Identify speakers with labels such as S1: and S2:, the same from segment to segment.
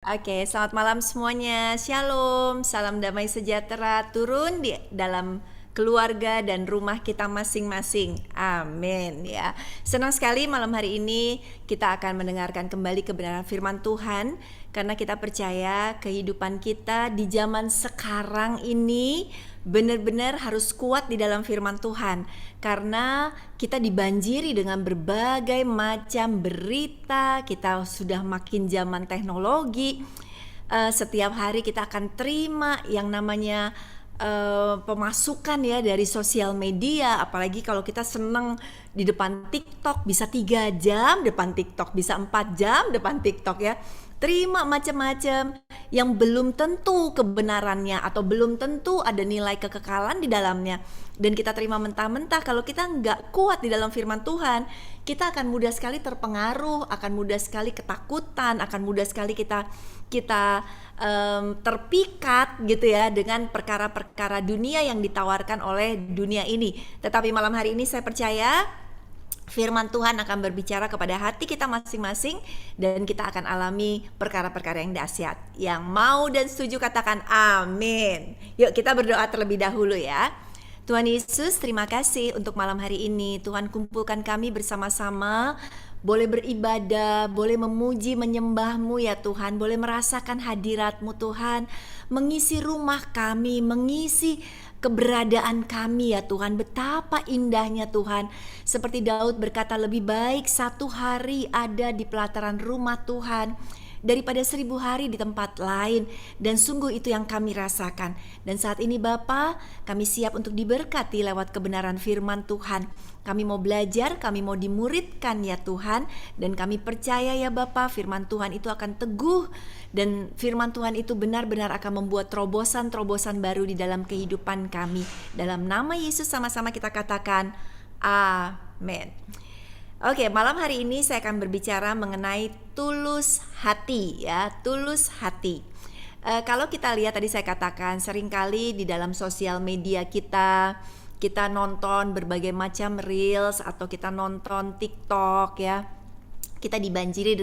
S1: Oke, selamat malam semuanya. Shalom, salam damai sejahtera turun di dalam keluarga dan rumah kita masing-masing. Amin ya. Senang sekali malam hari ini kita akan mendengarkan kembali kebenaran firman Tuhan karena kita percaya kehidupan kita di zaman sekarang ini benar-benar harus kuat di dalam firman Tuhan karena kita dibanjiri dengan berbagai macam berita. Kita sudah makin zaman teknologi. Setiap hari kita akan terima yang namanya pemasukan ya dari sosial media, apalagi kalau kita seneng di depan TikTok bisa 3 jam depan TikTok, bisa 4 jam depan TikTok ya. Terima macam-macam yang belum tentu kebenarannya atau belum tentu ada nilai kekekalan di dalamnya. Dan kita terima mentah-mentah. Kalau kita nggak kuat di dalam firman Tuhan, kita akan mudah sekali terpengaruh, akan mudah sekali ketakutan, akan mudah sekali kita terpikat gitu ya dengan perkara-perkara dunia yang ditawarkan oleh dunia ini. Tetapi malam hari ini saya percaya firman Tuhan akan berbicara kepada hati kita masing-masing dan kita akan alami perkara-perkara yang dahsyat. Yang mau dan setuju katakan amin. Yuk kita berdoa terlebih dahulu ya. Tuhan Yesus, terima kasih untuk malam hari ini. Tuhan kumpulkan kami bersama-sama, boleh beribadah, boleh memuji, menyembah-Mu ya Tuhan, boleh merasakan hadirat-Mu Tuhan, mengisi rumah kami, mengisi keberadaan kami ya Tuhan. Betapa indahnya Tuhan. Seperti Daud berkata, lebih baik 1 hari ada di pelataran rumah Tuhan daripada 1000 hari di tempat lain. Dan sungguh itu yang kami rasakan. Dan saat ini Bapa, kami siap untuk diberkati lewat kebenaran firman Tuhan. Kami mau belajar, kami mau dimuridkan ya Tuhan. Dan kami percaya ya Bapa, firman Tuhan itu akan teguh. Dan firman Tuhan itu benar-benar akan membuat terobosan-terobosan baru di dalam kehidupan kami. Dalam nama Yesus sama-sama kita katakan amin. Oke, malam hari ini saya akan berbicara mengenai tulus hati ya, tulus hati. Kalau kita lihat tadi saya katakan seringkali di dalam sosial media kita nonton berbagai macam reels atau kita nonton TikTok ya. Kita dibanjiri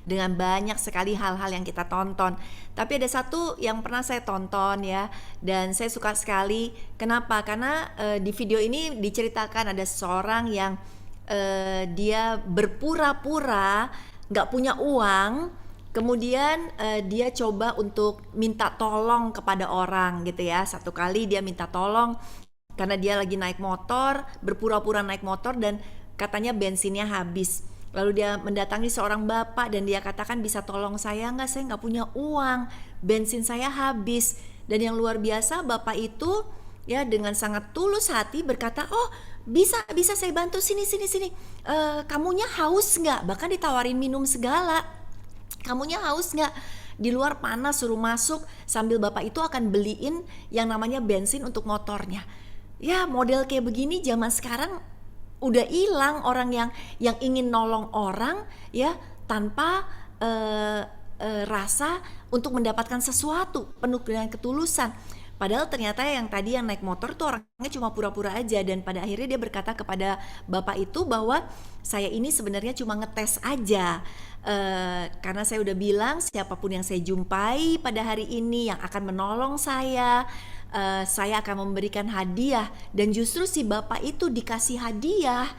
S1: dengan banyak sekali hal-hal yang kita tonton. Tapi ada satu yang pernah saya tonton ya, dan saya suka sekali. Kenapa? Karena di video ini diceritakan ada seseorang yang dia berpura-pura nggak punya uang, kemudian dia coba untuk minta tolong kepada orang gitu ya. Satu kali dia minta tolong karena dia lagi naik motor, berpura-pura naik motor dan katanya bensinnya habis. Lalu dia mendatangi seorang bapak dan dia katakan, bisa tolong saya nggak? Saya nggak punya uang, bensin saya habis. Dan yang luar biasa bapak itu ya dengan sangat tulus hati berkata, oh bisa saya bantu, sini. Kamunya haus nggak? Bahkan ditawarin minum segala. Kamunya haus nggak? Di luar panas, suruh masuk, sambil bapak itu akan beliin yang namanya bensin untuk motornya. Ya model kayak begini zaman sekarang udah hilang orang yang ingin nolong orang ya tanpa rasa untuk mendapatkan sesuatu, penuh dengan ketulusan. Padahal ternyata yang tadi yang naik motor tuh orangnya cuma pura-pura aja, dan pada akhirnya dia berkata kepada bapak itu bahwa saya ini sebenarnya cuma ngetes aja, karena saya udah bilang siapapun yang saya jumpai pada hari ini yang akan menolong saya akan memberikan hadiah. Dan justru si bapak itu dikasih hadiah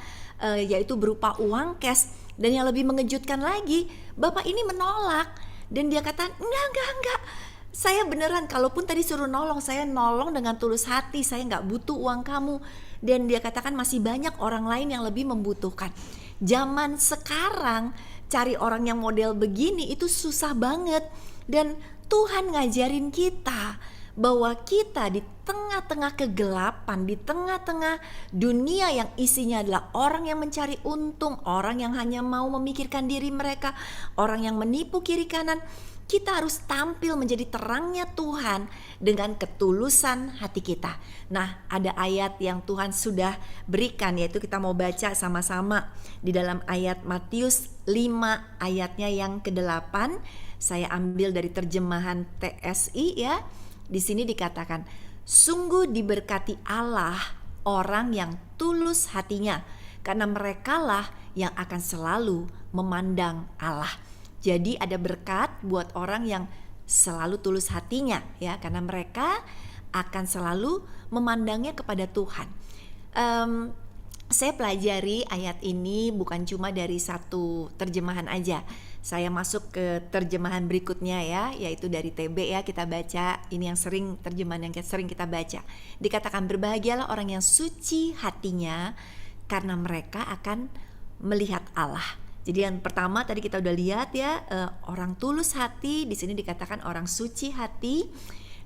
S1: yaitu berupa uang cash. Dan yang lebih mengejutkan lagi, bapak ini menolak dan dia kata enggak, saya beneran, kalaupun tadi suruh nolong, saya nolong dengan tulus hati, saya nggak butuh uang kamu. Dan dia katakan masih banyak orang lain yang lebih membutuhkan. Zaman sekarang cari orang yang model begini itu susah banget. Dan Tuhan ngajarin kita bahwa kita di tengah-tengah kegelapan, di tengah-tengah dunia yang isinya adalah orang yang mencari untung, orang yang hanya mau memikirkan diri mereka, orang yang menipu kiri kanan, kita harus tampil menjadi terangnya Tuhan dengan ketulusan hati kita. Nah, ada ayat yang Tuhan sudah berikan, yaitu kita mau baca sama-sama di dalam ayat Matius 5 ayatnya yang ke-8. Saya ambil dari terjemahan TSI ya. Di sini dikatakan, sungguh diberkati Allah orang yang tulus hatinya, karena merekalah yang akan selalu memandang Allah. Jadi ada berkat buat orang yang selalu tulus hatinya ya, karena mereka akan selalu memandangnya kepada Tuhan. Saya pelajari ayat ini bukan cuma dari satu terjemahan aja. Saya masuk ke terjemahan berikutnya ya, yaitu dari TB ya, kita baca. Ini yang sering, terjemahan yang sering kita baca. Dikatakan berbahagialah orang yang suci hatinya, karena mereka akan melihat Allah. Jadi yang pertama tadi kita udah lihat ya, orang tulus hati, di sini dikatakan orang suci hati,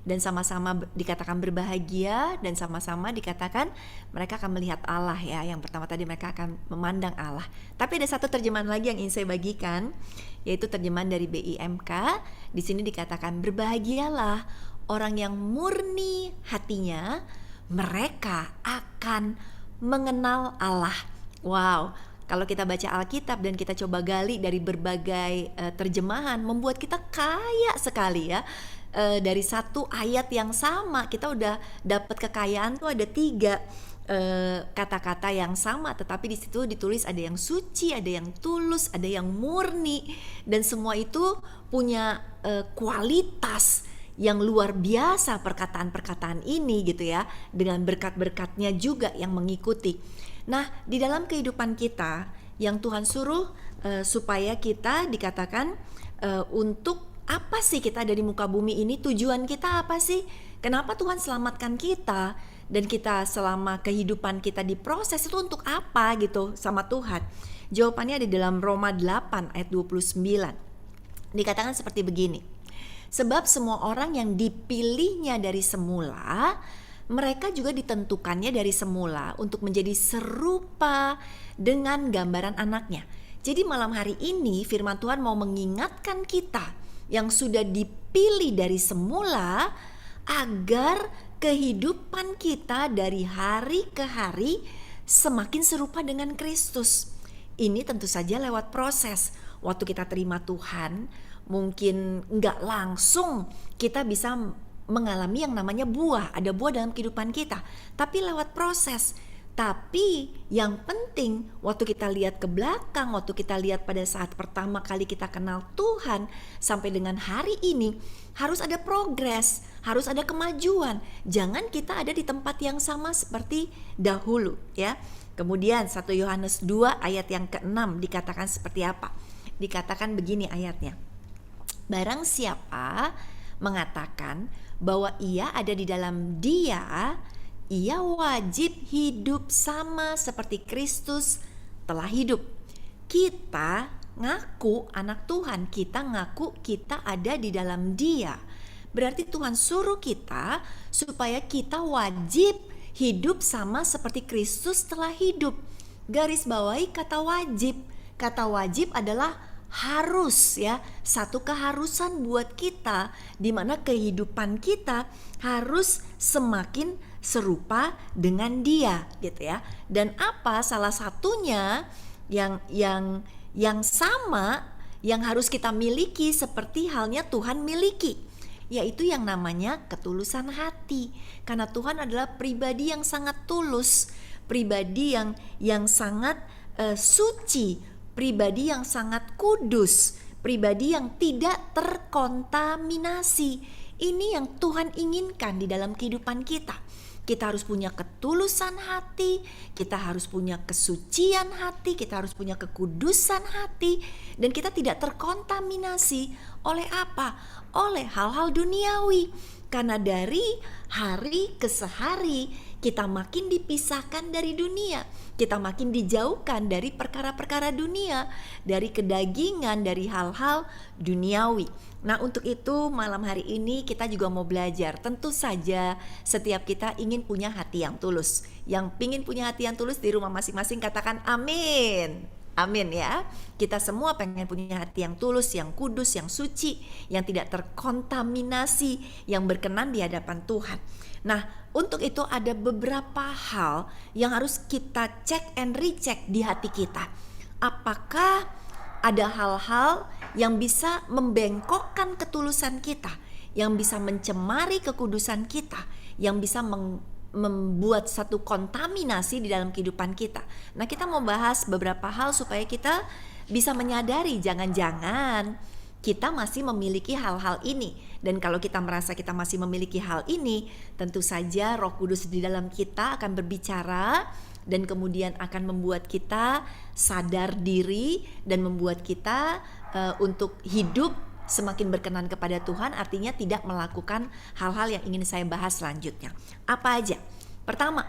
S1: dan sama-sama dikatakan berbahagia, dan sama-sama dikatakan mereka akan melihat Allah ya. Yang pertama tadi mereka akan memandang Allah. Tapi ada satu terjemahan lagi yang ingin saya bagikan, yaitu terjemahan dari BIMK. Di sini dikatakan berbahagialah orang yang murni hatinya, mereka akan mengenal Allah. Wow, kalau kita baca Alkitab dan kita coba gali dari berbagai terjemahan, membuat kita kaya sekali ya. Dari satu ayat yang sama kita udah dapat kekayaan tuh, ada 3 kata-kata yang sama, tetapi di situ ditulis ada yang suci, ada yang tulus, ada yang murni, dan semua itu punya kualitas yang luar biasa perkataan-perkataan ini gitu ya, dengan berkat-berkatnya juga yang mengikuti. Nah, di dalam kehidupan kita yang Tuhan suruh supaya kita dikatakan untuk apa sih kita ada di muka bumi ini, tujuan kita apa sih? Kenapa Tuhan selamatkan kita? Dan kita selama kehidupan kita diproses itu untuk apa gitu sama Tuhan? Jawabannya ada di dalam Roma 8 ayat 29. Dikatakan seperti begini. Sebab semua orang yang dipilihnya dari semula, mereka juga ditentukannya dari semula untuk menjadi serupa dengan gambaran anaknya. Jadi malam hari ini firman Tuhan mau mengingatkan kita yang sudah dipilih dari semula, agar kehidupan kita dari hari ke hari semakin serupa dengan Kristus. Ini tentu saja lewat proses. Waktu kita terima Tuhan, mungkin nggak langsung kita bisa mengalami yang namanya buah. Ada buah dalam kehidupan kita, tapi lewat proses. Tapi yang penting waktu kita lihat ke belakang, waktu kita lihat pada saat pertama kali kita kenal Tuhan sampai dengan hari ini, harus ada progres, harus ada kemajuan. Jangan kita ada di tempat yang sama seperti dahulu ya. Kemudian 1 Yohanes 2 ayat yang ke-6 dikatakan seperti apa? Dikatakan begini ayatnya. Barang siapa mengatakan bahwa ia ada di dalam Dia, ia wajib hidup sama seperti Kristus telah hidup. Kita ngaku anak Tuhan, kita ngaku kita ada di dalam Dia. Berarti Tuhan suruh kita supaya kita wajib hidup sama seperti Kristus telah hidup. Garis bawahi kata wajib. Kata wajib adalah harus ya, satu keharusan buat kita, di mana kehidupan kita harus semakin serupa dengan Dia gitu ya. Dan apa salah satunya yang sama yang harus kita miliki seperti halnya Tuhan miliki, yaitu yang namanya ketulusan hati. Karena Tuhan adalah pribadi yang sangat tulus, pribadi yang sangat suci, pribadi yang sangat kudus, pribadi yang tidak terkontaminasi. Ini yang Tuhan inginkan di dalam kehidupan kita. Kita harus punya ketulusan hati, kita harus punya kesucian hati, kita harus punya kekudusan hati, dan kita tidak terkontaminasi oleh apa? Oleh hal-hal duniawi. Karena dari hari ke sehari kita makin dipisahkan dari dunia, kita makin dijauhkan dari perkara-perkara dunia, dari kedagingan, dari hal-hal duniawi. Nah, untuk itu malam hari ini kita juga mau belajar. Tentu saja setiap kita ingin punya hati yang tulus. Yang pingin punya hati yang tulus di rumah masing-masing katakan amin. Amin ya. Kita semua pengen punya hati yang tulus, yang kudus, yang suci, yang tidak terkontaminasi, yang berkenan di hadapan Tuhan. Nah, untuk itu ada beberapa hal yang harus kita cek and recheck di hati kita. Apakah ada hal-hal yang bisa membengkokkan ketulusan kita, yang bisa mencemari kekudusan kita, yang bisa membuat satu kontaminasi di dalam kehidupan kita. Nah, kita mau bahas beberapa hal supaya kita bisa menyadari jangan-jangan kita masih memiliki hal-hal ini. Dan kalau kita merasa kita masih memiliki hal ini, tentu saja Roh Kudus di dalam kita akan berbicara dan kemudian akan membuat kita sadar diri dan membuat kita untuk hidup semakin berkenan kepada Tuhan, artinya tidak melakukan hal-hal yang ingin saya bahas selanjutnya. Apa aja? Pertama,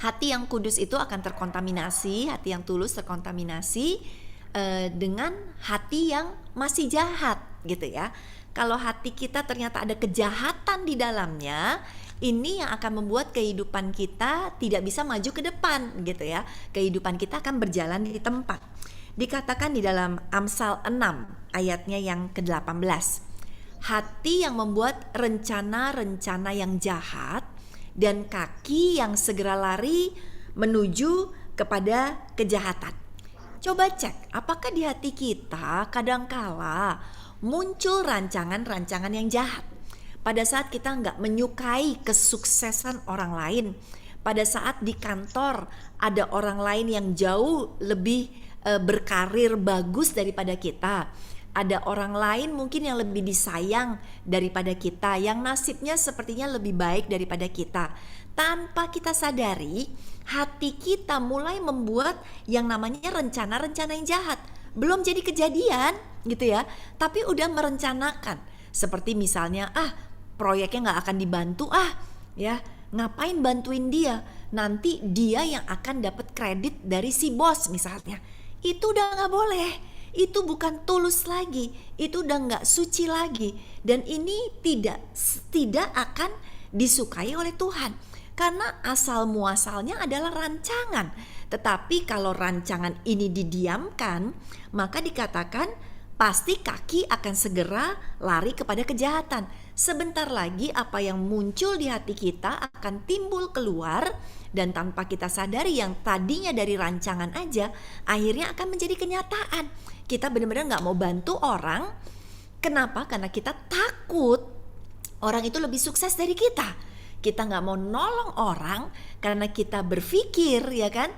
S1: hati yang kudus itu akan terkontaminasi, hati yang tulus terkontaminasi dengan hati yang masih jahat gitu ya. Kalau hati kita ternyata ada kejahatan di dalamnya, ini yang akan membuat kehidupan kita tidak bisa maju ke depan gitu ya. Kehidupan kita akan berjalan di tempat. Dikatakan di dalam Amsal 6 ayatnya yang ke-18, hati yang membuat rencana-rencana yang jahat dan kaki yang segera lari menuju kepada kejahatan. Coba cek, apakah di hati kita kadangkala muncul rancangan-rancangan yang jahat. Pada saat kita nggak menyukai kesuksesan orang lain, pada saat di kantor ada orang lain yang jauh lebih berkarir bagus daripada kita, ada orang lain mungkin yang lebih disayang daripada kita, yang nasibnya sepertinya lebih baik daripada kita. Tanpa kita sadari, hati kita mulai membuat yang namanya rencana-rencana yang jahat. Belum jadi kejadian gitu ya, tapi udah merencanakan. Seperti misalnya, proyeknya gak akan dibantu ya, ngapain bantuin dia, nanti dia yang akan dapat kredit dari si bos misalnya. Itu udah gak boleh, itu bukan tulus lagi, itu udah gak suci lagi. Dan ini tidak akan disukai oleh Tuhan, karena asal muasalnya adalah rancangan. Tetapi kalau rancangan ini didiamkan, maka dikatakan pasti kaki akan segera lari kepada kejahatan. Sebentar lagi apa yang muncul di hati kita akan timbul keluar, dan tanpa kita sadari yang tadinya dari rancangan aja akhirnya akan menjadi kenyataan. Kita benar-benar gak mau bantu orang. Kenapa? Karena kita takut orang itu lebih sukses dari kita. Kita gak mau nolong orang karena kita berpikir ya kan,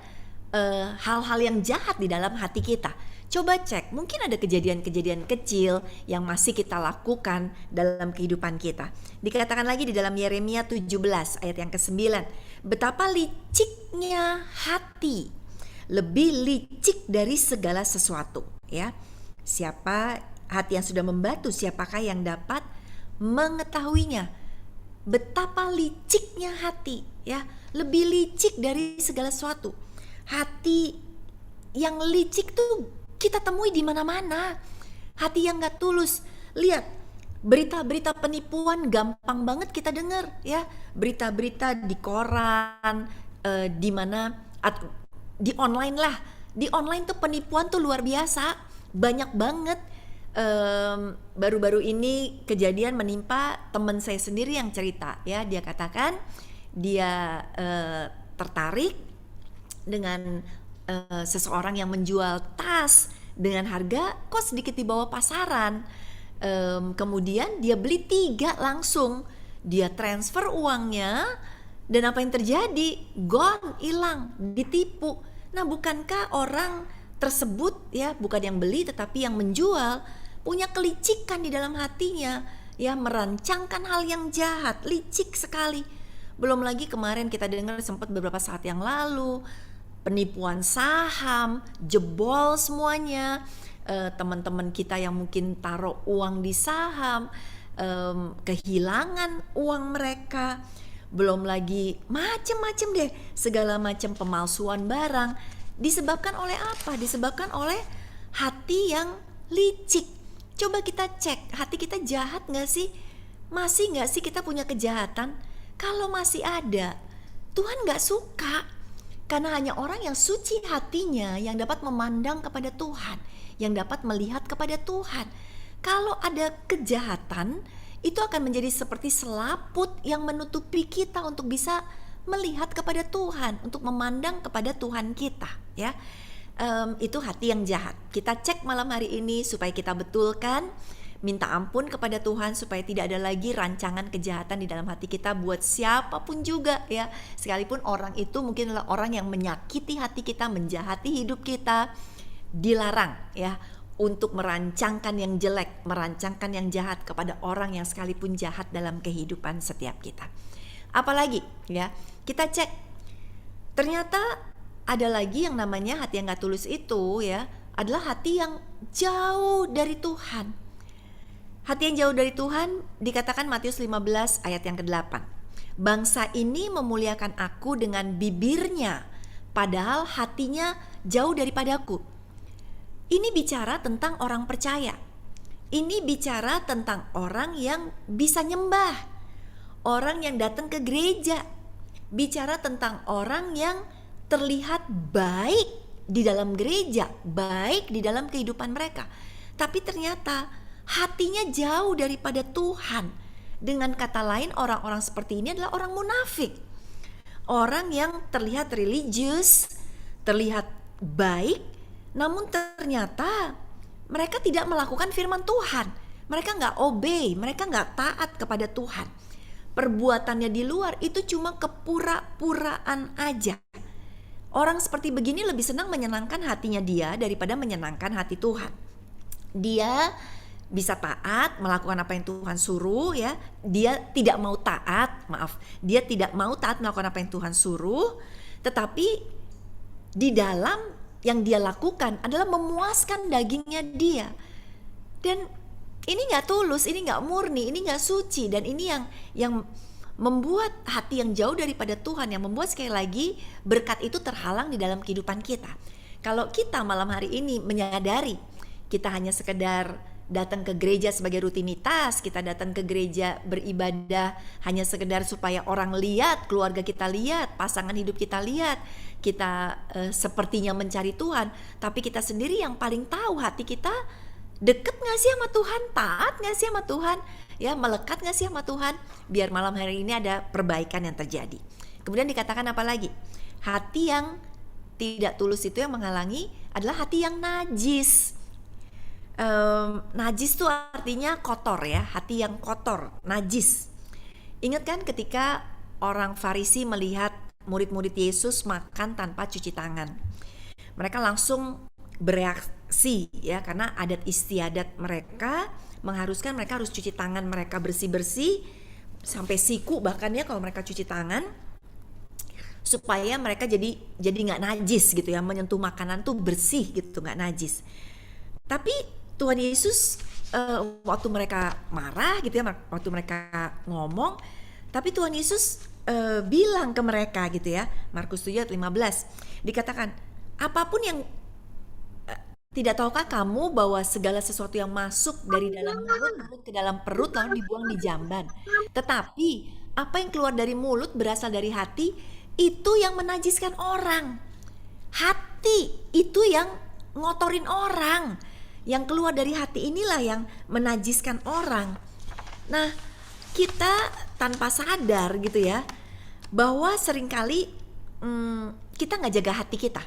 S1: hal-hal yang jahat di dalam hati kita. Coba cek, mungkin ada kejadian-kejadian kecil yang masih kita lakukan dalam kehidupan kita. Dikatakan lagi di dalam Yeremia 17 ayat yang ke-9, betapa liciknya hati, lebih licik dari segala sesuatu ya. Siapa hati yang sudah membatu, siapakah yang dapat mengetahuinya? Betapa liciknya hati ya, lebih licik dari segala sesuatu. Hati yang licik tuh kita temui di mana-mana. Hati yang gak tulus. Lihat, berita-berita penipuan gampang banget kita dengar ya. Berita-berita di koran, di mana di online lah. Di online tuh penipuan tuh luar biasa, banyak banget. Baru-baru ini kejadian menimpa teman saya sendiri yang cerita ya. Dia katakan dia tertarik dengan seseorang yang menjual tas dengan harga kok sedikit di bawah pasaran. Kemudian dia beli 3 langsung, dia transfer uangnya, dan apa yang terjadi? Gone, hilang, ditipu. Nah, bukankah orang tersebut ya, bukan yang beli tetapi yang menjual, punya kelicikan di dalam hatinya ya, merancangkan hal yang jahat, licik sekali. Belum lagi kemarin kita dengar sempat beberapa saat yang lalu penipuan saham, jebol semuanya. Teman-teman kita yang mungkin taruh uang di saham, kehilangan uang mereka. Belum lagi macem-macem deh, segala macam pemalsuan barang. Disebabkan oleh apa? Disebabkan oleh hati yang licik. Coba kita cek, hati kita jahat gak sih? Masih gak sih kita punya kejahatan? Kalau masih ada, Tuhan gak suka. Karena hanya orang yang suci hatinya yang dapat memandang kepada Tuhan, yang dapat melihat kepada Tuhan. Kalau ada kejahatan, itu akan menjadi seperti selaput yang menutupi kita untuk bisa melihat kepada Tuhan, untuk memandang kepada Tuhan kita ya. Itu hati yang jahat. Kita cek malam hari ini supaya kita betulkan. Minta ampun kepada Tuhan supaya tidak ada lagi rancangan kejahatan di dalam hati kita buat siapapun juga ya. Sekalipun orang itu mungkin adalah orang yang menyakiti hati kita, menjahati hidup kita. dilarang ya untuk merancangkan yang jelek, merancangkan yang jahat kepada orang yang sekalipun jahat dalam kehidupan setiap kita. Apalagi ya, kita cek ternyata ada lagi yang namanya hati yang gak tulus itu ya, adalah hati yang jauh dari Tuhan. Hati yang jauh dari Tuhan dikatakan Matius 15 ayat yang ke-8. Bangsa ini memuliakan aku dengan bibirnya, padahal hatinya jauh daripadaku. Ini bicara tentang orang percaya. Ini bicara tentang orang yang bisa nyembah, orang yang datang ke gereja. Bicara tentang orang yang terlihat baik di dalam gereja, baik di dalam kehidupan mereka. Tapi ternyata hatinya jauh daripada Tuhan. Dengan kata lain, orang-orang seperti ini adalah orang munafik. Orang yang terlihat religius, terlihat baik, namun ternyata mereka tidak melakukan firman Tuhan. Mereka gak obey, mereka gak taat kepada Tuhan. Perbuatannya di luar itu cuma kepura-puraan aja. Orang seperti begini lebih senang menyenangkan hatinya dia daripada menyenangkan hati Tuhan. Dia bisa taat, melakukan apa yang Tuhan suruh ya. Dia tidak mau taat, dia tidak mau taat melakukan apa yang Tuhan suruh. Tetapi di dalam yang dia lakukan adalah memuaskan dagingnya dia. Dan ini gak tulus, ini gak murni, ini gak suci. Dan ini yang membuat hati yang jauh daripada Tuhan, yang membuat sekali lagi berkat itu terhalang di dalam kehidupan kita. Kalau kita malam hari ini menyadari kita hanya sekedar datang ke gereja sebagai rutinitas, kita datang ke gereja beribadah hanya sekedar supaya orang lihat, keluarga kita lihat, pasangan hidup kita lihat, kita sepertinya mencari Tuhan, tapi kita sendiri yang paling tahu hati kita deket gak sih sama Tuhan, taat gak sih sama Tuhan, ya melekat gak sih sama Tuhan, biar malam hari ini ada perbaikan yang terjadi. Kemudian dikatakan apa lagi? Hati yang tidak tulus itu yang menghalangi adalah hati yang najis. Najis itu artinya kotor ya, hati yang kotor, najis. Ingat kan ketika orang Farisi melihat murid-murid Yesus makan tanpa cuci tangan, mereka langsung bereaksi ya, karena adat istiadat mereka mengharuskan mereka harus cuci tangan mereka bersih-bersih sampai siku bahkan ya kalau mereka cuci tangan, supaya mereka jadi nggak najis gitu ya, menyentuh makanan tuh bersih gitu, nggak najis. Tapi Tuhan Yesus waktu mereka marah gitu ya, waktu mereka ngomong, tapi Tuhan Yesus bilang ke mereka gitu ya, Markus 7 ayat 15 dikatakan, apapun yang tidak tahukah kamu bahwa segala sesuatu yang masuk dari dalam mulut ke dalam perut lalu dibuang di jamban, tetapi apa yang keluar dari mulut berasal dari hati, itu yang menajiskan orang. Hati itu yang ngotorin orang. Yang keluar dari hati inilah yang menajiskan orang. Nah, kita tanpa sadar gitu ya, bahwa seringkali kita gak jaga hati kita.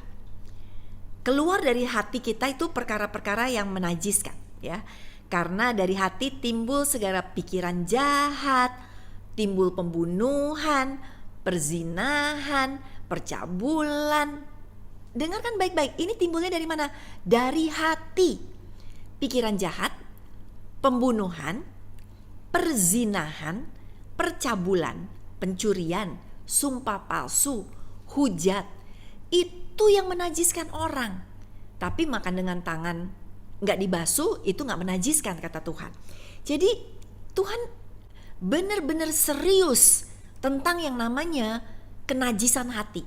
S1: Keluar dari hati kita itu perkara-perkara yang menajiskan ya. Karena dari hati timbul segala pikiran jahat, timbul pembunuhan, perzinahan, percabulan. Dengarkan baik-baik, ini timbulnya dari mana? Dari hati. Pikiran jahat, pembunuhan, perzinahan, percabulan, pencurian, sumpah palsu, hujat, itu yang menajiskan orang. Tapi makan dengan tangan gak dibasuh itu gak menajiskan kata Tuhan. Jadi Tuhan benar-benar serius tentang yang namanya kenajisan hati.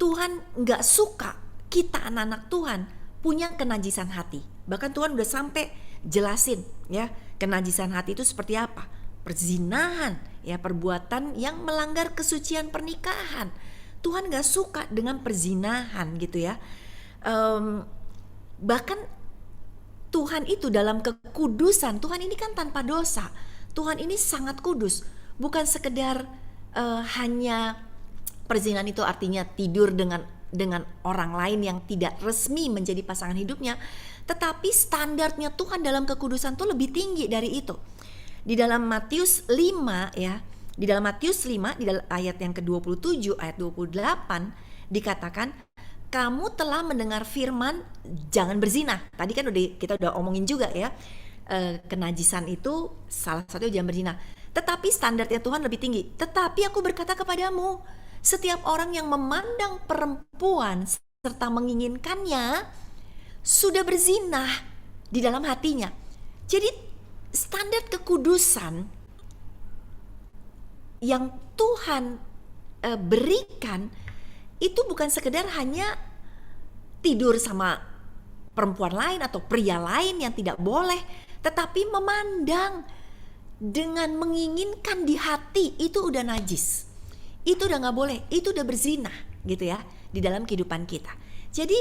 S1: Tuhan gak suka kita anak-anak Tuhan punya kenajisan hati. Bahkan Tuhan udah sampai jelasin ya, kenajisan hati itu seperti apa. Perzinahan ya, perbuatan yang melanggar kesucian pernikahan. Tuhan gak suka dengan perzinahan gitu ya. Bahkan Tuhan itu dalam kekudusan, Tuhan ini kan tanpa dosa. Tuhan ini sangat kudus. Bukan sekedar hanya perzinahan itu artinya tidur dengan orang lain yang tidak resmi menjadi pasangan hidupnya, tetapi standarnya Tuhan dalam kekudusan tuh lebih tinggi dari itu. Di dalam Matius 5 ya, di dalam Matius 5 di dalam ayat yang ke-27 ayat 28 dikatakan, kamu telah mendengar firman jangan berzina. Tadi kan kita udah omongin juga ya, kenajisan itu salah satu jangan berzina. Tetapi standarnya Tuhan lebih tinggi. Tetapi aku berkata kepadamu, setiap orang yang memandang perempuan serta menginginkannya sudah berzina di dalam hatinya. Jadi standar kekudusan yang Tuhan berikan itu bukan sekedar hanya tidur sama perempuan lain atau pria lain yang tidak boleh, tetapi memandang dengan menginginkan di hati itu udah najis, itu udah nggak boleh, itu udah berzina gitu ya di dalam kehidupan kita. Jadi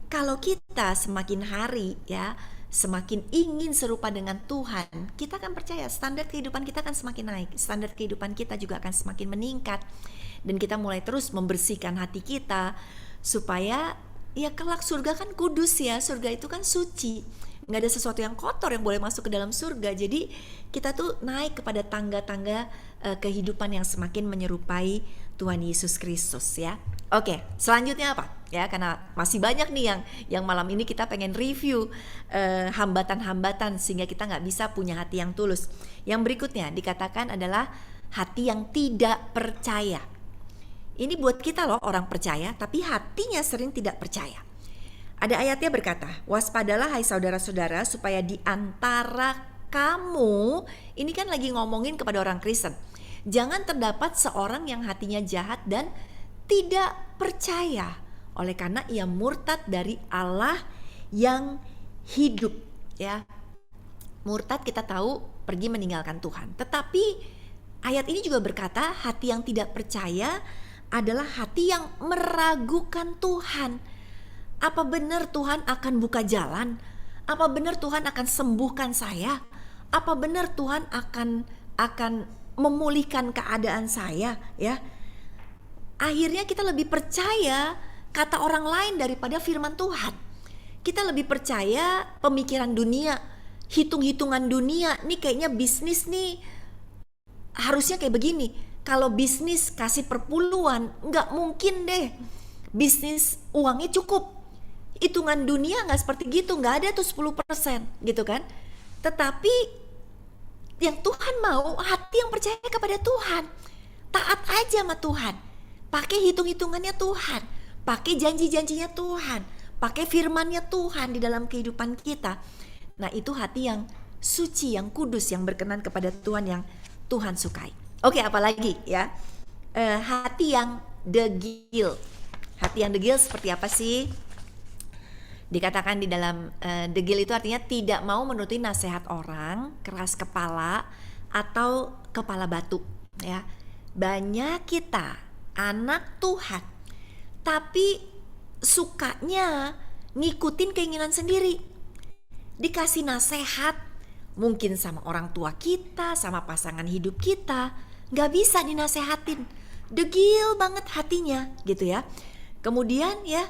S1: kalau kita semakin hari ya semakin ingin serupa dengan Tuhan, kita akan percaya standar kehidupan kita akan semakin naik, standar kehidupan kita juga akan semakin meningkat, dan kita mulai terus membersihkan hati kita supaya ya kelak surga kan kudus ya, surga itu kan suci, nggak ada sesuatu yang kotor yang boleh masuk ke dalam surga. Jadi kita tuh naik kepada tangga-tangga kehidupan yang semakin menyerupai Tuhan Yesus Kristus ya. Oke, selanjutnya apa? Ya, karena masih banyak nih yang malam ini kita pengen review hambatan-hambatan sehingga kita nggak bisa punya hati yang tulus. Yang berikutnya dikatakan adalah hati yang tidak percaya. Ini buat kita loh orang percaya, tapi hatinya sering tidak percaya. Ada ayatnya berkata, waspadalah hai saudara-saudara supaya di antara kamu, ini kan lagi ngomongin kepada orang Kristen, jangan terdapat seorang yang hatinya jahat dan tidak percaya, oleh karena ia murtad dari Allah yang hidup ya. Murtad kita tahu pergi meninggalkan Tuhan. Tetapi ayat ini juga berkata hati yang tidak percaya adalah hati yang meragukan Tuhan. Apa benar Tuhan akan buka jalan? Apa benar Tuhan akan sembuhkan saya? Apa benar Tuhan akan memulihkan keadaan saya ya? Akhirnya kita lebih percaya kata orang lain daripada firman Tuhan. Kita lebih percaya pemikiran dunia, hitung-hitungan dunia. Nih kayaknya bisnis nih harusnya kayak begini. Kalau bisnis kasih perpuluhan, nggak mungkin deh. Bisnis uangnya cukup. Hitungan dunia nggak seperti gitu, nggak ada tuh 10% gitu kan. Tetapi yang Tuhan mau hati yang percaya kepada Tuhan. Taat aja sama Tuhan. Pakai hitung-hitungannya Tuhan, pakai janji-janjinya Tuhan, pakai firman-Nya Tuhan di dalam kehidupan kita. Nah itu hati yang suci, yang kudus, yang berkenan kepada Tuhan, yang Tuhan sukai. Oke, apalagi ya? Hati yang degil. Hati yang degil seperti apa sih? Dikatakan di dalam degil itu artinya tidak mau menuruti nasihat orang, keras kepala, atau kepala batu ya. Banyak kita anak Tuhan tapi sukanya ngikutin keinginan sendiri. Dikasih nasihat mungkin sama orang tua kita, sama pasangan hidup kita, gak bisa dinasehatin, degil banget hatinya gitu ya. Kemudian ya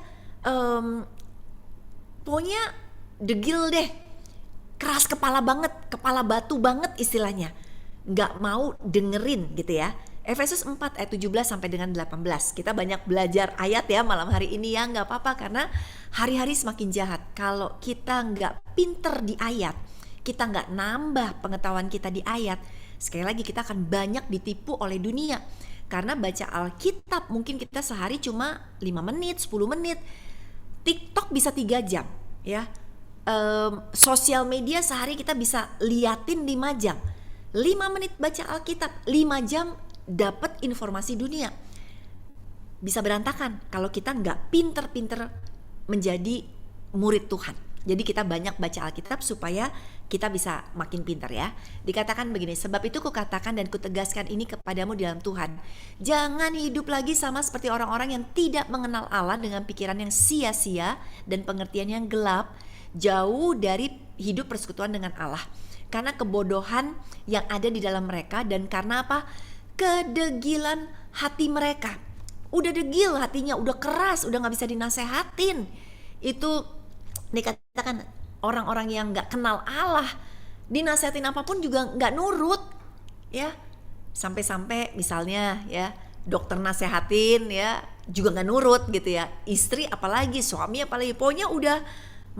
S1: pokoknya degil deh, keras kepala banget, kepala batu banget istilahnya, gak mau dengerin gitu ya. Efesus 4 ayat 17 sampai dengan 18. Kita banyak belajar ayat ya malam hari ini ya, gak apa-apa karena hari-hari semakin jahat. Kalau kita gak pinter di ayat, kita gak nambah pengetahuan kita di ayat, sekali lagi kita akan banyak ditipu oleh dunia. Karena baca Alkitab mungkin kita sehari cuma 5 menit, 10 menit. TikTok bisa 3 jam ya. Sosial media sehari kita bisa liatin 5 jam. 5 menit baca Alkitab, 5 jam dapat informasi dunia. Bisa berantakan kalau kita nggak pinter-pinter menjadi murid Tuhan. Jadi kita banyak baca Alkitab supaya kita bisa makin pinter ya. Dikatakan begini, sebab itu kukatakan dan kutegaskan ini kepadamu di dalam Tuhan. Jangan hidup lagi sama seperti orang-orang yang tidak mengenal Allah dengan pikiran yang sia-sia dan pengertian yang gelap, jauh dari hidup persekutuan dengan Allah. Karena kebodohan yang ada di dalam mereka, dan karena apa? Kedegilan hati mereka. Udah degil hatinya, udah keras, udah gak bisa dinasehatin. Itu dikatakan orang-orang yang gak kenal Allah, dinasehatin apapun juga gak nurut ya. Sampai-sampai misalnya ya dokter nasehatin ya, juga nggak nurut gitu ya. Istri apalagi, suami apalagi, pokoknya udah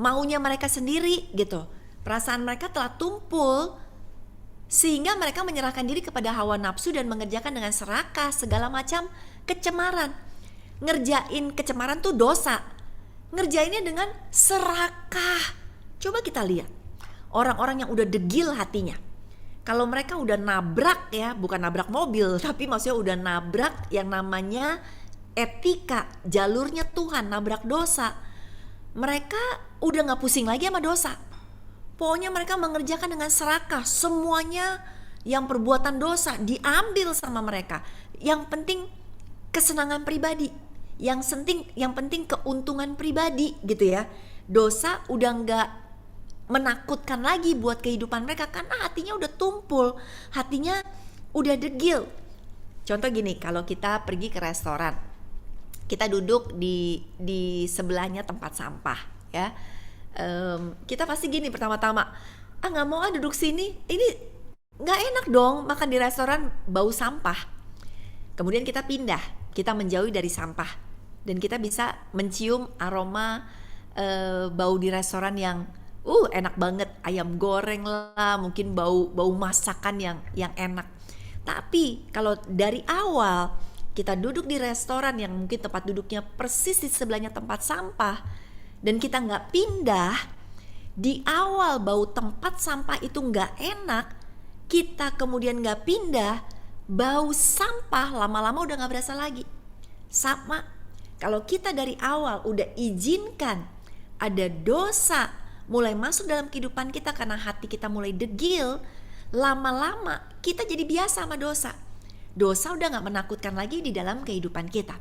S1: maunya mereka sendiri gitu. Perasaan mereka telah tumpul sehingga mereka menyerahkan diri kepada hawa nafsu dan mengerjakan dengan serakah segala macam kecemaran. Ngerjain kecemaran tuh dosa, ngerjainnya dengan serakah. Coba kita lihat orang-orang yang udah degil hatinya, kalau mereka udah nabrak ya, bukan nabrak mobil, tapi maksudnya udah nabrak yang namanya etika, jalurnya Tuhan, nabrak dosa, mereka udah gak pusing lagi sama dosa. Pokoknya mereka mengerjakan dengan serakah, semuanya yang perbuatan dosa diambil sama mereka. Yang penting kesenangan pribadi, yang penting keuntungan pribadi gitu ya. Dosa udah gak menakutkan lagi buat kehidupan mereka karena hatinya udah tumpul, hatinya udah degil. Contoh gini, kalau kita pergi ke restoran, kita duduk di sebelahnya tempat sampah ya. Kita pasti gini pertama-tama, nggak mau duduk sini, ini nggak enak dong makan di restoran bau sampah. Kemudian kita pindah, kita menjauhi dari sampah dan kita bisa mencium aroma bau di restoran yang enak banget, ayam goreng lah, mungkin bau masakan yang enak. Tapi kalau dari awal kita duduk di restoran yang mungkin tempat duduknya persis di sebelahnya tempat sampah dan kita nggak pindah, di awal bau tempat sampah itu nggak enak, kita kemudian nggak pindah, bau sampah lama-lama udah nggak berasa lagi. Sama, kalau kita dari awal udah izinkan ada dosa mulai masuk dalam kehidupan kita karena hati kita mulai degil, lama-lama kita jadi biasa sama dosa. Dosa udah gak menakutkan lagi di dalam kehidupan kita.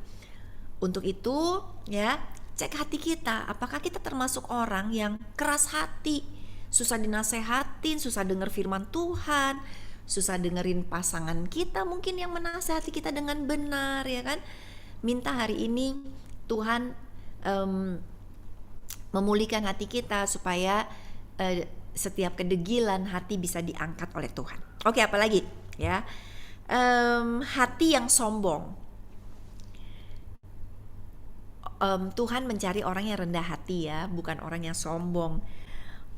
S1: Untuk itu ya, cek hati kita, apakah kita termasuk orang yang keras hati, susah dinasehatin, susah denger firman Tuhan, susah dengerin pasangan kita mungkin yang menasehati kita dengan benar ya kan. Minta hari ini Tuhan memulihkan hati kita supaya setiap kedegilan hati bisa diangkat oleh Tuhan. Oke, apalagi ya, hati yang sombong. Tuhan mencari orang yang rendah hati ya, bukan orang yang sombong.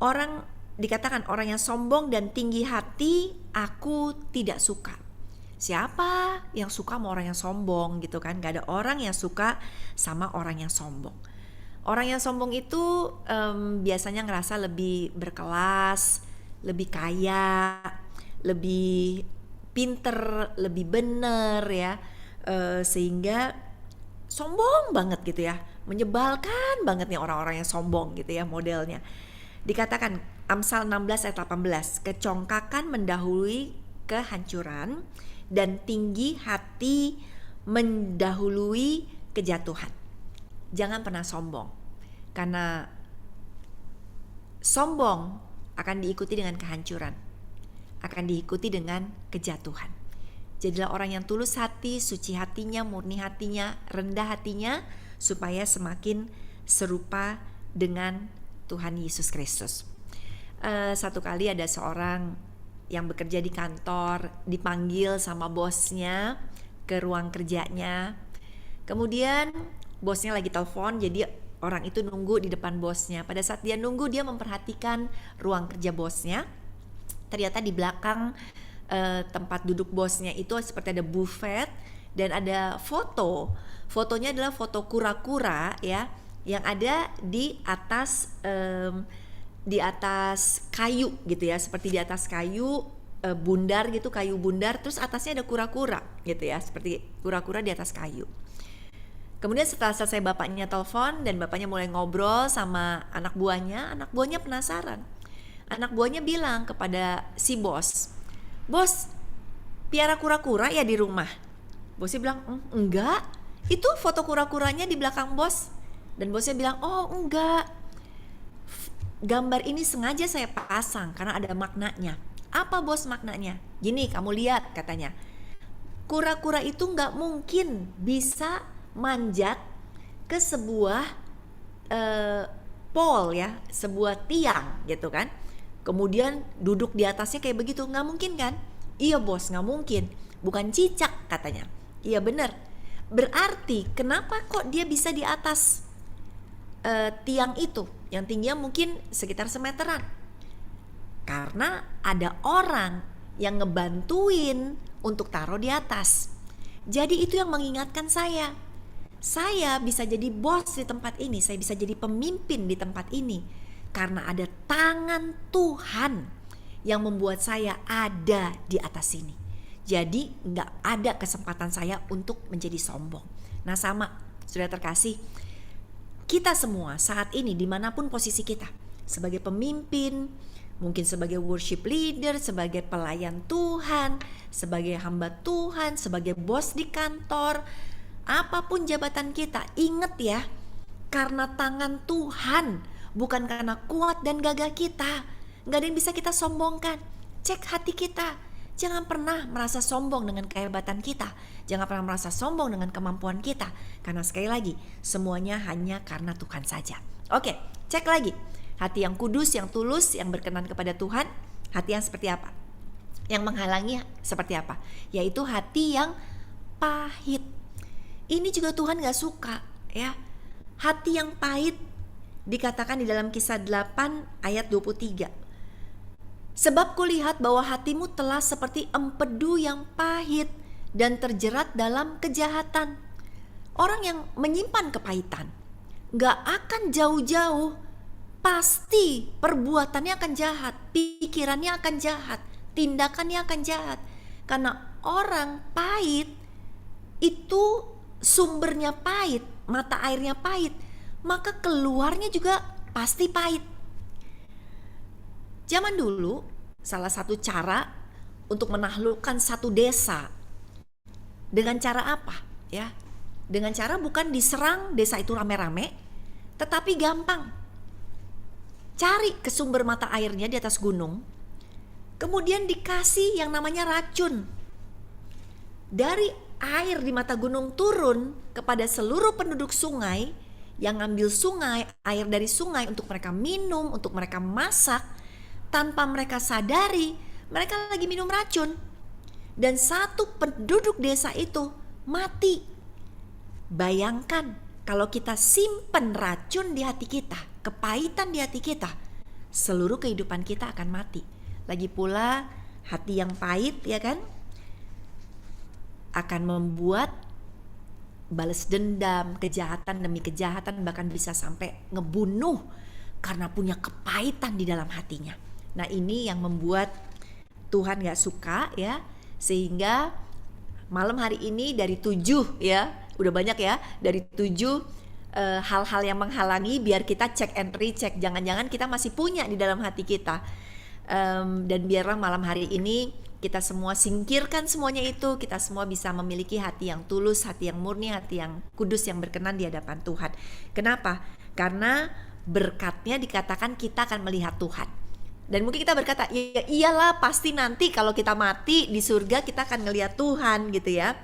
S1: Orang dikatakan orang yang sombong dan tinggi hati aku tidak suka. Siapa yang suka sama orang yang sombong gitu kan? Gak ada orang yang suka sama orang yang sombong. Orang yang sombong itu biasanya ngerasa lebih berkelas, lebih kaya, lebih pinter, lebih bener ya, sehingga sombong banget gitu ya, menyebalkan banget nih orang-orang yang sombong gitu ya modelnya. Dikatakan Amsal 16 ayat 18, kecongkakan mendahului kehancuran dan tinggi hati mendahului kejatuhan. Jangan pernah sombong, karena sombong akan diikuti dengan kehancuran, akan diikuti dengan kejatuhan. Jadilah orang yang tulus hati, suci hatinya, murni hatinya, rendah hatinya, supaya semakin serupa dengan Tuhan Yesus Kristus. Satu kali ada seorang yang bekerja di kantor, dipanggil sama bosnya ke ruang kerjanya. Kemudian bosnya lagi telepon, jadi orang itu nunggu di depan bosnya. Pada saat dia nunggu, dia memperhatikan ruang kerja bosnya. Ternyata di belakang tempat duduk bosnya itu seperti ada buffet dan ada foto. Fotonya adalah foto kura-kura ya, yang ada di atas kayu gitu ya, seperti di atas kayu bundar gitu, kayu bundar, terus atasnya ada kura-kura gitu ya, seperti kura-kura di atas kayu. Kemudian setelah selesai bapaknya telepon dan bapaknya mulai ngobrol sama anak buahnya penasaran. Anak buahnya bilang kepada si bos, "Bos, piara kura-kura ya di rumah?" Bosnya bilang, "Enggak, itu foto kura-kuranya di belakang bos." Dan bosnya bilang, "Oh enggak, gambar ini sengaja saya pasang karena ada maknanya." "Apa bos maknanya?" "Gini, kamu lihat," katanya, "kura-kura itu enggak mungkin bisa manjat ke sebuah pole ya, sebuah tiang gitu kan, kemudian duduk di atasnya kayak begitu, nggak mungkin kan?" "Iya bos, nggak mungkin, bukan cicak," katanya. "Iya bener, Berarti kenapa kok dia bisa di atas tiang itu yang tingginya mungkin sekitar semeteran? Karena ada orang yang ngebantuin untuk taruh di atas. Jadi itu yang mengingatkan saya bisa jadi bos di tempat ini, saya bisa jadi pemimpin di tempat ini karena ada tangan Tuhan yang membuat saya ada di atas sini. Jadi nggak ada kesempatan saya untuk menjadi sombong. Nah sama, saudara terkasih, kita semua saat ini dimanapun posisi kita, sebagai pemimpin, mungkin sebagai worship leader, sebagai pelayan Tuhan, sebagai hamba Tuhan, sebagai bos di kantor, apapun jabatan kita, ingat ya, karena tangan Tuhan, bukan karena kuat dan gagah kita. Gak ada yang bisa kita sombongkan. Cek hati kita. Jangan pernah merasa sombong dengan kehebatan kita. Jangan pernah merasa sombong dengan kemampuan kita. Karena sekali lagi, semuanya hanya karena Tuhan saja. Oke, cek lagi. Hati yang kudus, yang tulus, yang berkenan kepada Tuhan. Hati yang seperti apa? Yang menghalangi seperti apa? Yaitu hati yang pahit. Ini juga Tuhan gak suka ya. Hati yang pahit dikatakan di dalam Kisah 8 ayat 23. Sebab kulihat bahwa hatimu telah seperti empedu yang pahit dan terjerat dalam kejahatan. Orang yang menyimpan kepahitan gak akan jauh-jauh, pasti perbuatannya akan jahat, pikirannya akan jahat, tindakannya akan jahat. Karena orang pahit itu sumbernya pahit, mata airnya pahit, maka keluarnya juga pasti pahit. Zaman dulu, salah satu cara untuk menaklukkan satu desa dengan cara apa? Ya, dengan cara bukan diserang desa itu rame-rame, tetapi gampang. Cari ke sumber mata airnya di atas gunung, kemudian dikasih yang namanya racun. Dari air di mata gunung turun kepada seluruh penduduk sungai yang ngambil sungai, air dari sungai untuk mereka minum, untuk mereka masak. Tanpa mereka sadari, mereka lagi minum racun. Dan satu penduduk desa itu mati. Bayangkan kalau kita simpen racun di hati kita, kepahitan di hati kita, seluruh kehidupan kita akan mati. Lagi pula hati yang pahit ya kan, akan membuat balas dendam, kejahatan demi kejahatan, bahkan bisa sampai ngebunuh karena punya kepahitan di dalam hatinya. Nah ini yang membuat Tuhan gak suka ya. Sehingga malam hari ini dari 7 ya, udah banyak ya, dari 7 hal-hal yang menghalangi biar kita check and recheck. Jangan-jangan kita masih punya di dalam hati kita. Dan biarlah malam hari ini kita semua singkirkan semuanya itu. Kita semua bisa memiliki hati yang tulus, hati yang murni, hati yang kudus, yang berkenan di hadapan Tuhan. Kenapa? Karena berkatnya dikatakan kita akan melihat Tuhan. Dan mungkin kita berkata, ya iyalah pasti nanti kalau kita mati di surga kita akan ngelihat Tuhan gitu ya.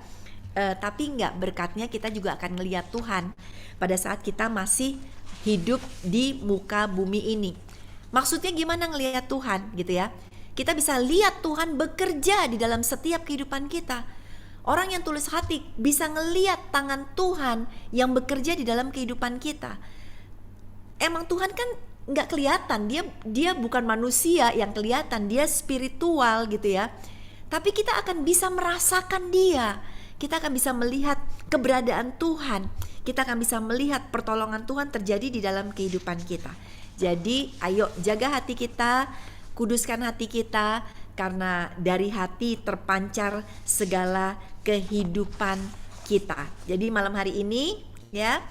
S1: Tapi enggak, berkatnya kita juga akan ngelihat Tuhan pada saat kita masih hidup di muka bumi ini. Maksudnya gimana ngelihat Tuhan gitu ya? Kita bisa lihat Tuhan bekerja di dalam setiap kehidupan kita. Orang yang tulus hati bisa ngelihat tangan Tuhan yang bekerja di dalam kehidupan kita. Emang Tuhan kan nggak kelihatan, dia bukan manusia yang kelihatan, dia spiritual gitu ya. Tapi kita akan bisa merasakan dia, kita akan bisa melihat keberadaan Tuhan, kita akan bisa melihat pertolongan Tuhan terjadi di dalam kehidupan kita. Jadi ayo jaga hati kita, kuduskan hati kita, karena dari hati terpancar segala kehidupan kita. Jadi malam hari ini ya,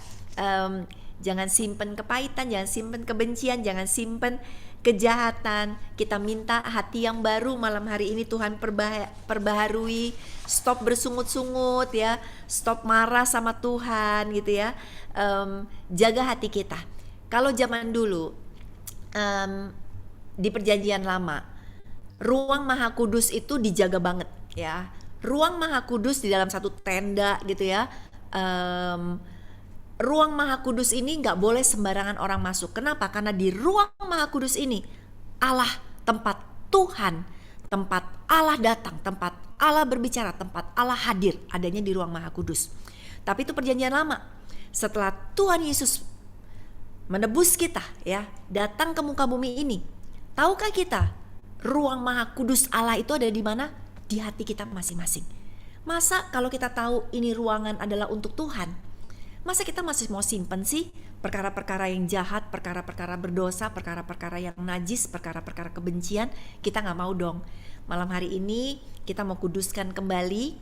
S1: jangan simpen kepahitan, jangan simpen kebencian, jangan simpen kejahatan. Kita minta hati yang baru malam hari ini Tuhan perbaharui. Stop bersungut-sungut ya, stop marah sama Tuhan gitu ya. Jaga hati kita. Kalau zaman dulu di perjanjian lama, ruang Maha Kudus itu dijaga banget ya. Ruang Maha Kudus di dalam satu tenda gitu ya. Ruang Maha Kudus ini gak boleh sembarangan orang masuk. Kenapa? Karena di ruang Maha Kudus ini Allah, tempat Tuhan, tempat Allah datang, tempat Allah berbicara, tempat Allah hadir, adanya di ruang Maha Kudus. Tapi itu perjanjian lama. Setelah Tuhan Yesus menebus kita ya, datang ke muka bumi ini. Tahukah kita ruang Maha Kudus Allah itu ada di mana? Di hati kita masing-masing. Masa kalau kita tahu ini ruangan adalah untuk Tuhan, masa kita masih mau simpen sih perkara-perkara yang jahat, perkara-perkara berdosa, perkara-perkara yang najis, perkara-perkara kebencian? Kita gak mau dong. Malam hari ini kita mau kuduskan kembali,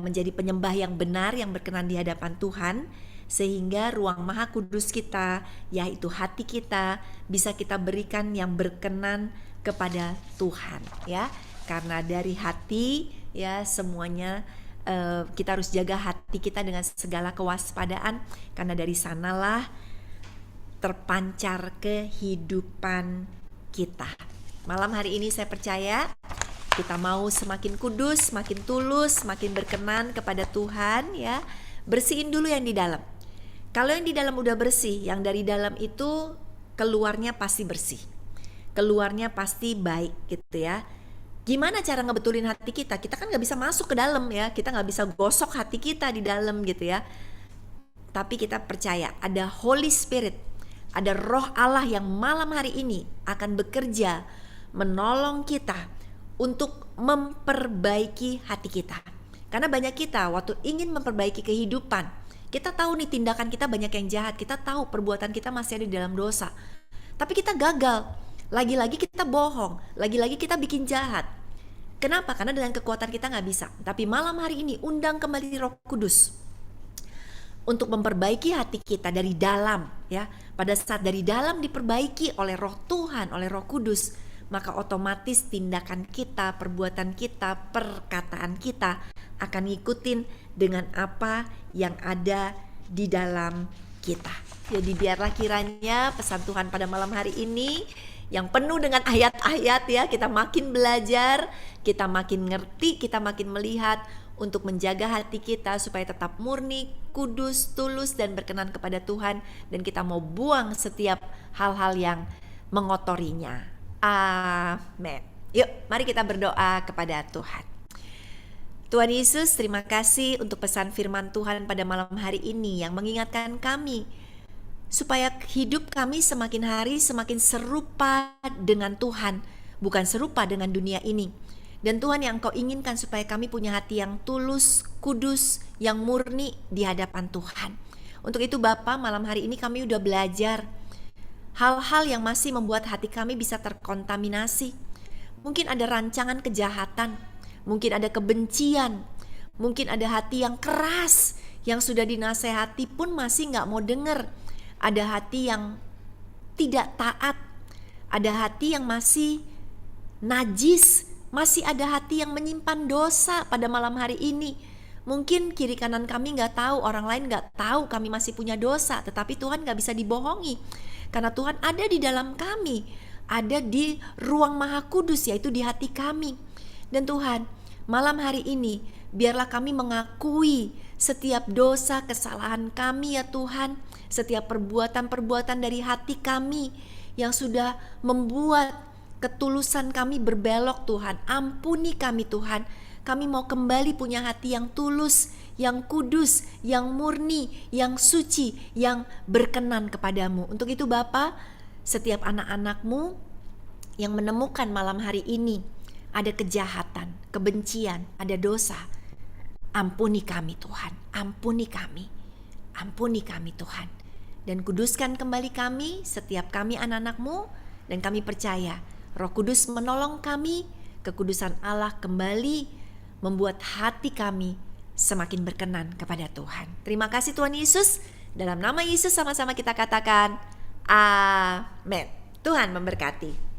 S1: menjadi penyembah yang benar, yang berkenan di hadapan Tuhan, sehingga ruang Maha Kudus kita, yaitu hati kita, bisa kita berikan yang berkenan kepada Tuhan ya. Karena dari hati ya semuanya, kita harus jaga hati kita dengan segala kewaspadaan, karena dari sanalah terpancar kehidupan kita. Malam hari ini saya percaya kita mau semakin kudus, semakin tulus, semakin berkenan kepada Tuhan ya. Bersihin dulu yang di dalam. Kalau yang di dalam udah bersih, yang dari dalam itu keluarnya pasti bersih, keluarnya pasti baik gitu ya. Gimana cara ngebetulin hati kita? Kita kan gak bisa masuk ke dalam ya, kita gak bisa gosok hati kita di dalam gitu ya. Tapi kita percaya ada Holy Spirit, ada Roh Allah yang malam hari ini akan bekerja menolong kita untuk memperbaiki hati kita. Karena banyak kita waktu ingin memperbaiki kehidupan, kita tahu nih tindakan kita banyak yang jahat, kita tahu perbuatan kita masih ada di dalam dosa, tapi kita gagal. Lagi-lagi kita bohong, lagi-lagi kita bikin jahat. Kenapa? Karena dengan kekuatan kita gak bisa. Tapi malam hari ini undang kembali Roh Kudus untuk memperbaiki hati kita dari dalam ya. Pada saat dari dalam diperbaiki oleh Roh Tuhan, oleh Roh Kudus, maka otomatis tindakan kita, perbuatan kita, perkataan kita akan ngikutin dengan apa yang ada di dalam kita. Jadi biarlah kiranya pesan Tuhan pada malam hari ini yang penuh dengan ayat-ayat ya, kita makin belajar, kita makin ngerti, kita makin melihat untuk menjaga hati kita supaya tetap murni, kudus, tulus dan berkenan kepada Tuhan, dan kita mau buang setiap hal-hal yang mengotorinya. Amin. Yuk, mari kita berdoa kepada Tuhan. Tuhan Yesus, terima kasih untuk pesan firman Tuhan pada malam hari ini yang mengingatkan kami supaya hidup kami semakin hari semakin serupa dengan Tuhan, bukan serupa dengan dunia ini. Dan Tuhan, yang Engkau inginkan supaya kami punya hati yang tulus, kudus, yang murni di hadapan Tuhan. Untuk itu Bapa, malam hari ini kami udah belajar hal-hal yang masih membuat hati kami bisa terkontaminasi. Mungkin ada rancangan kejahatan, mungkin ada kebencian, mungkin ada hati yang keras, yang sudah dinasehati pun masih gak mau dengar. Ada hati yang tidak taat, ada hati yang masih najis, masih ada hati yang menyimpan dosa pada malam hari ini. Mungkin kiri kanan kami gak tahu, orang lain gak tahu kami masih punya dosa, tetapi Tuhan gak bisa dibohongi. Karena Tuhan ada di dalam kami, ada di ruang Maha Kudus, yaitu di hati kami. Dan Tuhan, malam hari ini biarlah kami mengakui setiap dosa, kesalahan kami ya Tuhan, setiap perbuatan-perbuatan dari hati kami yang sudah membuat ketulusan kami berbelok Tuhan. Ampuni kami Tuhan, kami mau kembali punya hati yang tulus, yang kudus, yang murni, yang suci, yang berkenan kepadamu. Untuk itu Bapa, setiap anak-anak-Mu yang menemukan malam hari ini ada kejahatan, kebencian, ada dosa, ampuni kami Tuhan, ampuni kami Tuhan. Dan kuduskan kembali kami, setiap kami anak-anak-Mu, dan kami percaya Roh Kudus menolong kami, kekudusan Allah kembali membuat hati kami semakin berkenan kepada Tuhan. Terima kasih Tuhan Yesus, dalam nama Yesus sama-sama kita katakan amin. Tuhan memberkati.